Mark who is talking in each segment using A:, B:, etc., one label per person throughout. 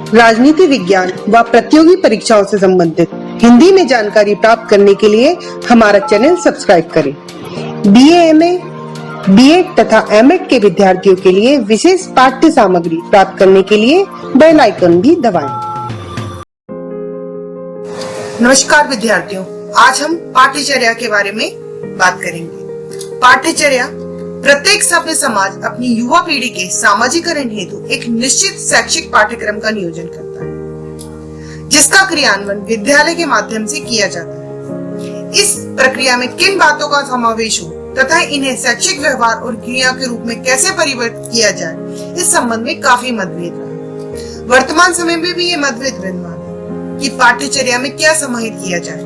A: राजनीति विज्ञान व प्रतियोगी परीक्षाओं से संबंधित हिंदी में जानकारी प्राप्त करने के लिए हमारा चैनल सब्सक्राइब करें। BA, MA, B.Ed तथा M.Ed के विद्यार्थियों के लिए विशेष पाठ्य सामग्री प्राप्त करने के लिए बेल आइकन भी दबाएं। नमस्कार विद्यार्थियों, आज हम पाठ्यचर्या के बारे में बात करेंगे। पाठ्यचर्या प्रत्येक सभ्य समाज अपनी युवा पीढ़ी के सामाजिकरण हेतु एक निश्चित शैक्षिक पाठ्यक्रम का नियोजन करता है, जिसका क्रियान्वयन विद्यालय के माध्यम से किया जाता है। इस प्रक्रिया में किन बातों का समावेश हो तथा इन्हें शैक्षिक व्यवहार और क्रिया के रूप में कैसे परिवर्तित किया जाए, इस संबंध में काफी मतभेद रहा। वर्तमान समय में भी ये मतभेद विद्यमान है कि पाठ्यचर्या में क्या समाहित किया जाए,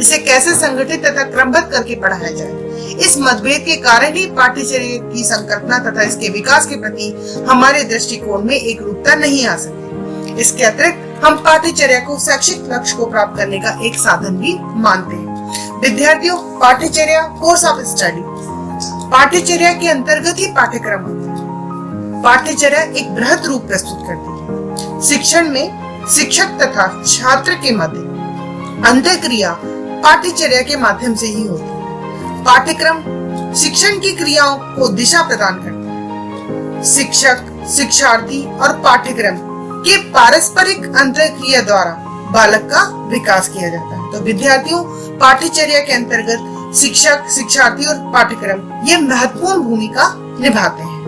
A: इसे कैसे संगठित तथा क्रमबद्ध करके पढ़ाया जाए। इस मतभेद के कारण ही पाठ्यचर्या की संकल्पना तथा इसके विकास के प्रति हमारे दृष्टिकोण में एक रूपता नहीं आ सकी। इसके अतिरिक्त हम पाठ्यचर्या को शैक्षिक लक्ष्य को प्राप्त करने का एक साधन भी मानते हैं। विद्यार्थियों, पाठ्यचर्या कोर्स ऑफ स्टडी पाठ्यचर्या के अंतर्गत ही पाठ्यक्रम होता है। पाठ्यचर्या एक बृहद रूप प्रस्तुत करती है। शिक्षण में शिक्षक तथा छात्र के मध्य अंतःक्रिया पाठ्यचर्या के माध्यम से ही होती है। पाठ्यक्रम शिक्षण की क्रियाओं को दिशा प्रदान करता है। शिक्षक, शिक्षार्थी और पाठ्यक्रम के पारस्परिक अंतःक्रिया द्वारा बालक का विकास किया जाता है। तो विद्यार्थियों, पाठ्यचर्या के अंतर्गत शिक्षक, शिक्षार्थी और पाठ्यक्रम ये महत्वपूर्ण भूमिका निभाते हैं।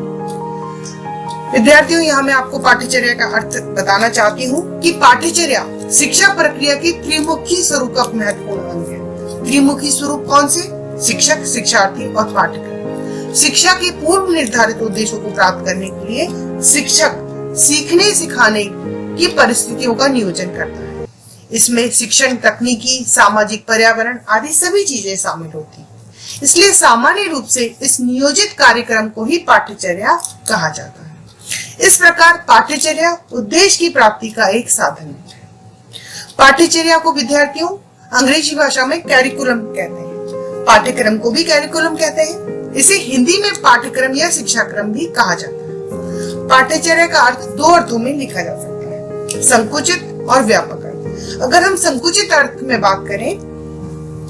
A: विद्यार्थियों, यहाँ मैं आपको पाठ्यचर्या का अर्थ बताना चाहती हूँ कि पाठ्यचर्या शिक्षा प्रक्रिया की त्रिमुखी स्वरूप का महत्वपूर्ण अंग है। त्रिमुखी स्वरूप कौन से? शिक्षक, शिक्षार्थी और पाठ्यक्रम। शिक्षा के पूर्व निर्धारित उद्देश्यों को प्राप्त करने के लिए शिक्षक सीखने सिखाने की परिस्थितियों का नियोजन करता है। इसमें शिक्षण तकनीकी, सामाजिक, पर्यावरण आदि सभी चीजें शामिल होती हैं। इसलिए सामान्य रूप से इस नियोजित कार्यक्रम को ही पाठ्यचर्या कहा जाता है। इस प्रकार पाठ्यचर्या उद्देश्य की प्राप्ति का एक साधन है। पाठ्यचर्या को विद्यार्थियों अंग्रेजी भाषा में कैरिकुलम कहते हैं। पाठ्यक्रम को भी कैरिकुलम कहते हैं। इसे हिंदी में पाठ्यक्रम या शिक्षाक्रम भी कहा जाता है। पाठ्यचर्या का अर्थ दो अर्थों में लिखा जा सकता है, संकुचित और व्यापक अर्थ। अगर हम संकुचित अर्थ में बात करें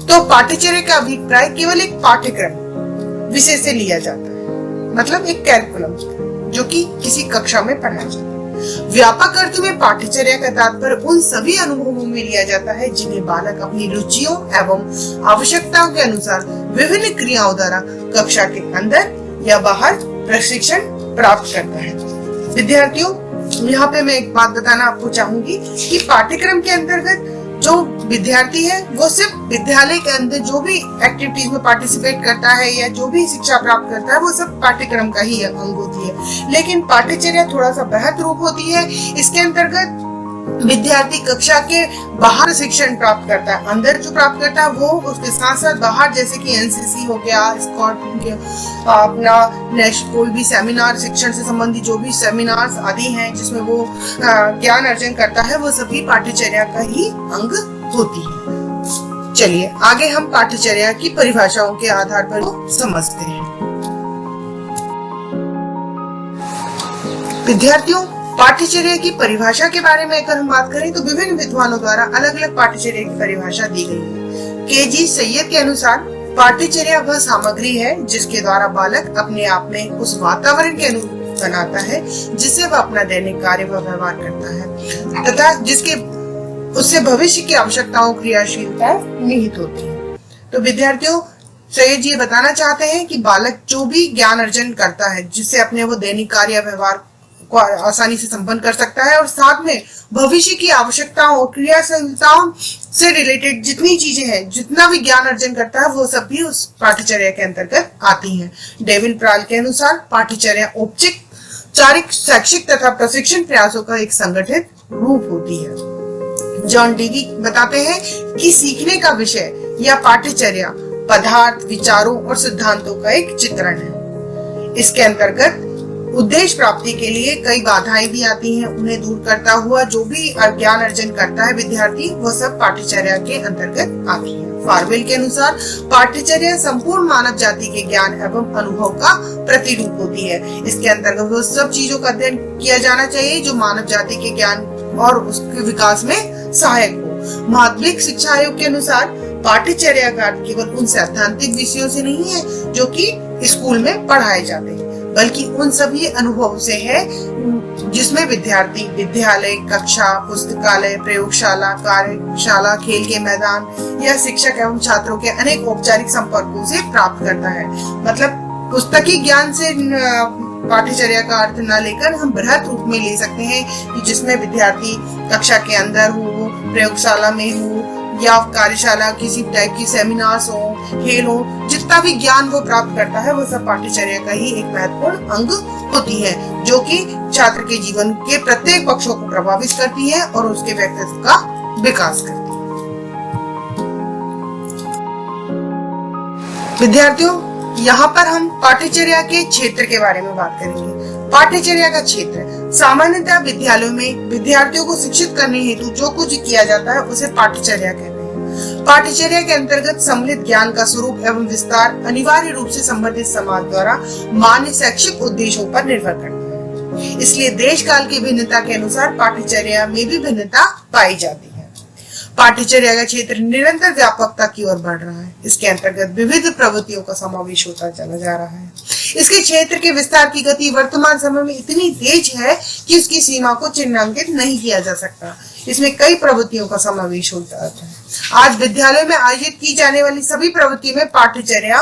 A: तो पाठ्यचर्या का अभिप्राय केवल एक पाठ्यक्रम विषय से लिया जाता है, मतलब एक कैरिकुलम जो कि किसी कक्षा में पढ़ाया जाता है। व्यापक अर्थ में पाठ्यचर्या का तात्पर्य उन सभी अनुभवों में लिया जाता है जिन्हें बालक अपनी रुचियों एवं आवश्यकताओं के अनुसार विभिन्न क्रियाओं द्वारा कक्षा के अंदर या बाहर प्रशिक्षण प्राप्त करता है। विद्यार्थियों, यहाँ पे मैं एक बात बताना आपको चाहूंगी कि पाठ्यक्रम के अंतर्गत जो विद्यार्थी है वो सिर्फ विद्यालय के अंदर जो भी एक्टिविटीज में पार्टिसिपेट करता है या जो भी शिक्षा प्राप्त करता है वो सब पाठ्यक्रम का ही अंग होती है। लेकिन पाठ्यचर्या थोड़ा सा बृहद रूप होती है। इसके अंतर्गत विद्यार्थी कक्षा के बाहर शिक्षण प्राप्त करता है। अंदर जो प्राप्त करता है वो उसके साथ साथ बाहर, जैसे कि NCC हो गया, स्कॉट हो गया, अपना कोई भी सेमिनार, शिक्षण से संबंधित जो भी सेमिनार्स आदि हैं जिसमें वो ज्ञान अर्जन करता है, वो सभी पाठ्यचर्या का ही अंग होती है। चलिए आगे हम पाठ्यचर्या की परिभाषाओं के आधार पर समझते हैं। विद्यार्थियों, पाठ्यचर्या की परिभाषा के बारे में अगर हम बात करें तो विभिन्न विद्वानों द्वारा अलग अलग पाठ्यचर्या की परिभाषा दी गई है। KG सैयद के अनुसार पाठ्यचर्या वह सामग्री है जिसके द्वारा बालक अपने आप में उस वातावरण के अनुरूप बनाता है जिससे वह अपना दैनिक कार्य व व्यवहार करता है तथा जिसके उससे भविष्य की आवश्यकताओं, क्रियाशीलता निहित होती है। तो विद्यार्थियों, सैयद जी बताना चाहते हैं कि बालक जो भी ज्ञान अर्जन करता है जिससे अपने वो दैनिक कार्य व्यवहार को आसानी से संपन्न कर सकता है और साथ में भविष्य की आवश्यकताओं और क्रियाशीलताओं से रिलेटेड जितनी चीजें हैं, जितना भी ज्ञान अर्जन करता है वो सब भी उस पाठ्यचर्या के अंतर्गत आती हैं। डेविल प्राल के अनुसार पाठ्यचर्या औपचारिक शैक्षिक तथा प्रशिक्षण प्रयासों का एक संगठित रूप होती है। जॉन डीगी बताते हैं कि सीखने का विषय या पाठ्यचर्या पदार्थ, विचारों और सिद्धांतों का एक चित्रण है। इसके अंतर्गत उद्देश्य प्राप्ति के लिए कई बाधाएं भी आती हैं। उन्हें दूर करता हुआ जो भी ज्ञान अर्जन करता है विद्यार्थी, वह सब पाठ्यचर्या के अंतर्गत आती है। फारवेल के अनुसार पाठ्यचर्या संपूर्ण मानव जाति के ज्ञान एवं अनुभव का प्रतिरूप होती है। इसके अंतर्गत वो सब चीजों का अध्ययन किया जाना चाहिए जो मानव जाति के ज्ञान और उसके विकास में सहायक हो। माध्यमिक शिक्षा आयोग के अनुसार पाठ्यचर्या का अर्थ केवल उन सैद्धांतिक विषयों से नहीं है जो कि स्कूल में पढ़ाए जाते हैं, बल्कि उन सभी अनुभवों से है जिसमें विद्यार्थी विद्यालय, कक्षा, पुस्तकालय, प्रयोगशाला, कार्यशाला, खेल के मैदान या शिक्षक एवं छात्रों के अनेक औपचारिक संपर्कों से प्राप्त करता है। मतलब पुस्तकीय ज्ञान से पाठ्यचर्या का अर्थ न लेकर हम बृहत रूप में ले सकते हैं कि जिसमें विद्यार्थी कक्षा के अंदर हो, प्रयोगशाला में हो या कार्यशाला, किसी टाइप की सेमिनार्स हो, खेल हो, जितना भी ज्ञान वो प्राप्त करता है वो सब पाठ्यचर्या का ही एक महत्वपूर्ण अंग होती है, जो कि छात्र के जीवन के प्रत्येक पक्षों को प्रभावित करती है और उसके व्यक्तित्व का विकास करती है। विद्यार्थियों, यहाँ पर हम पाठ्यचर्या के क्षेत्र के बारे में बात करेंगे। पाठ्यचर्या का क्षेत्र सामान्यतः विद्यालयों में विद्यार्थियों को शिक्षित करने हेतु जो कुछ किया जाता है उसे पाठ्यचर्या कहते हैं। पाठ्यचर्या के अंतर्गत सम्मिलित ज्ञान का स्वरूप एवं विस्तार अनिवार्य रूप से संबंधित समाज द्वारा मान्य शैक्षिक उद्देश्यों पर निर्भर करता है। इसलिए देश काल की भिन्नता के अनुसार पाठ्यचर्या में भी भिन्नता पाई जाती है। पाठ्यचर्या का क्षेत्र निरंतर व्यापकता की ओर बढ़ रहा है। इसके अंतर्गत विविध प्रवृत्तियों का समावेश होता चला जा रहा है। इसके क्षेत्र के विस्तार की गति वर्तमान समय में इतनी तेज है कि उसकी सीमा को चिन्हांकित नहीं किया जा सकता। इसमें कई प्रवृत्तियों का समावेश होता है। आज विद्यालय में आयोजित की जाने वाली सभी प्रवृत्तियों में पाठ्यचर्या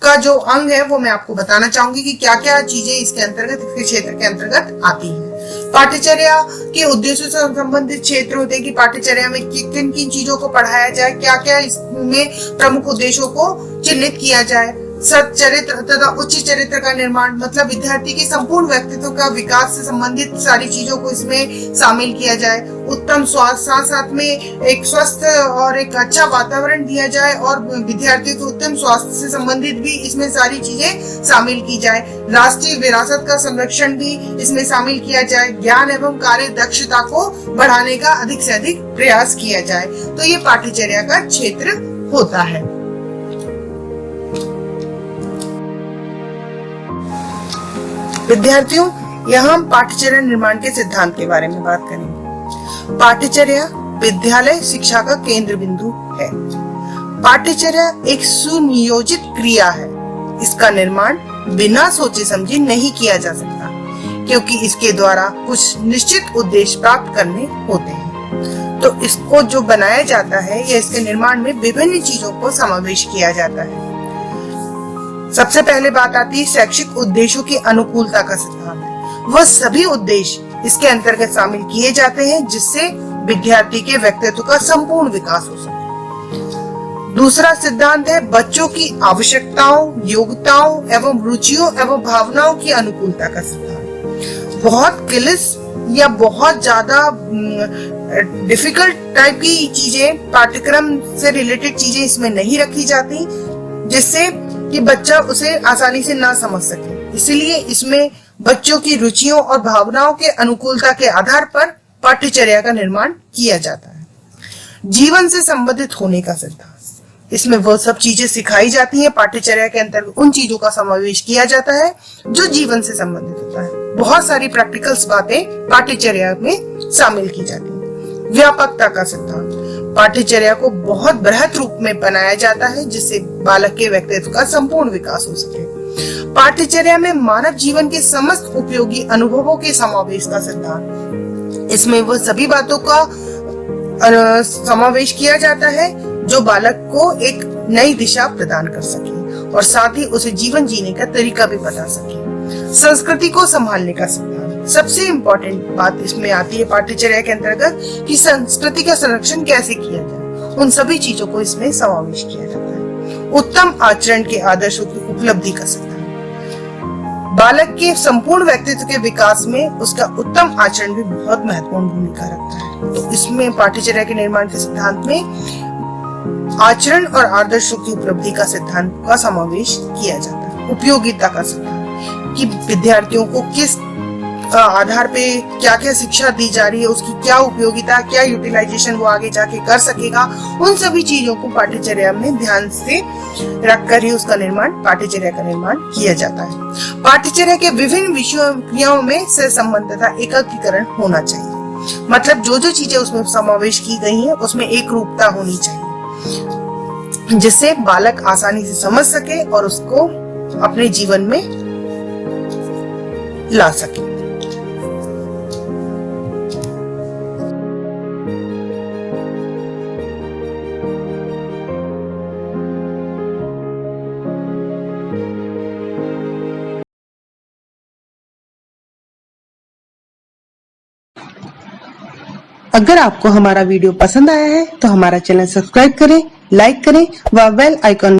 A: का जो अंग है वो मैं आपको बताना चाहूंगी कि क्या क्या चीजें इसके अंतर्गत, इसके क्षेत्र के अंतर्गत आती हैं। पाठ्यचर्या के उद्देश्यों से संबंधित क्षेत्र होते हैं कि पाठ्यचर्या में किन किन चीजों को पढ़ाया जाए, क्या क्या इसमें प्रमुख उद्देश्यों को चिन्हित किया जाए। सच्चरित्र तथा उच्च चरित्र का निर्माण, मतलब विद्यार्थी के संपूर्ण व्यक्तित्व का विकास से संबंधित सारी चीजों को इसमें शामिल किया जाए। उत्तम स्वास्थ्य, साथ साथ में एक स्वस्थ और एक अच्छा वातावरण दिया जाए और विद्यार्थियों के उत्तम स्वास्थ्य से संबंधित भी इसमें सारी चीजें शामिल की जाए। राष्ट्रीय विरासत का संरक्षण भी इसमें शामिल किया जाए। ज्ञान एवं कार्य दक्षता को बढ़ाने का अधिक से अधिक प्रयास किया जाए। तो ये पाठ्यचर्या का क्षेत्र होता है। विद्यार्थियों, यहाँ हम पाठ्यचर्या निर्माण के सिद्धांत के बारे में बात करेंगे। पाठ्यचर्या विद्यालय शिक्षा का केंद्र बिंदु है। पाठ्यचर्या एक सुनियोजित क्रिया है। इसका निर्माण बिना सोचे समझे नहीं किया जा सकता, क्योंकि इसके द्वारा कुछ निश्चित उद्देश्य प्राप्त करने होते हैं। तो इसको जो बनाया जाता है या इसके निर्माण में विभिन्न चीजों को समावेश किया जाता है। सबसे पहले बात आती है शैक्षिक उद्देश्यों की अनुकूलता का सिद्धांत। वह सभी उद्देश्य इसके अंतर्गत शामिल किए जाते हैं जिससे विद्यार्थी के व्यक्तित्व का संपूर्ण विकास हो सके। दूसरा सिद्धांत है बच्चों की आवश्यकताओं, योग्यताओं एवं रुचियों एवं भावनाओं की अनुकूलता का सिद्धांत। बहुत क्लिष्ट या बहुत ज्यादा डिफिकल्ट टाइप की चीजें, पाठ्यक्रम से रिलेटेड चीजें इसमें नहीं रखी जाती, जिससे कि बच्चा उसे आसानी से ना समझ सके। इसलिए इसमें बच्चों की रुचियों और भावनाओं के अनुकूलता के आधार पर पाठ्यचर्या का निर्माण किया जाता है। जीवन से संबंधित होने का सिद्धांत, इसमें वह सब चीजें सिखाई जाती हैं। पाठ्यचर्या के अंतर्गत उन चीजों का समावेश किया जाता है जो जीवन से संबंधित होता है। बहुत सारी प्रैक्टिकल्स बातें पाठ्यचर्या में शामिल की जाती हैं। व्यापकता का सिद्धांत, पाठ्यचर्या को बहुत बृहत रूप में बनाया जाता है जिससे बालक के व्यक्तित्व का संपूर्ण विकास हो सके। पाठ्यचर्या में मानव जीवन के समस्त उपयोगी अनुभवों के समावेश का सिद्धांत, इसमें वह सभी बातों का समावेश किया जाता है जो बालक को एक नई दिशा प्रदान कर सके और साथ ही उसे जीवन जीने का तरीका भी बता सके। संस्कृति को संभालने का सिद्धांत, सबसे इम्पोर्टेंट बात इसमें आती है पाठ्यचर्या के अंतर्गत कि संस्कृति का संरक्षण कैसे किया जाए। उन सभी चीजों को इसमें समावेश किया जाता है। उत्तम आचरण के आदर्शों की उपलब्धि का सिद्धांत, बालक के संपूर्ण व्यक्तित्व के विकास में उसका उत्तम आचरण भी बहुत महत्वपूर्ण भूमिका रखता है। तो इसमें पाठ्यचर्या के निर्माण के सिद्धांत में आचरण और आदर्शों की उपलब्धि का सिद्धांत का समावेश किया जाता है। उपयोगिता का सिद्धांत, कि विद्यार्थियों को किस आधार पे क्या क्या शिक्षा दी जा रही है, उसकी क्या उपयोगिता, क्या यूटिलाइजेशन वो आगे जाके कर सकेगा, उन सभी चीजों को पाठ्यचर्या में ध्यान से रखकर ही उसका निर्माण, पाठ्यचर्या का निर्माण किया जाता है। पाठ्यचर्या के विभिन्न विषयों क्रियाओं में सहसंबंध तथा एकीकरण होना चाहिए। मतलब जो जो चीजें उसमें समावेश की गई है उसमें एक रूपता होनी चाहिए, जिससे बालक आसानी से समझ सके और उसको अपने जीवन में ला सके। अगर आपको हमारा वीडियो पसंद आया है तो हमारा चैनल सब्सक्राइब करें, लाइक करें व बेल आइकॉन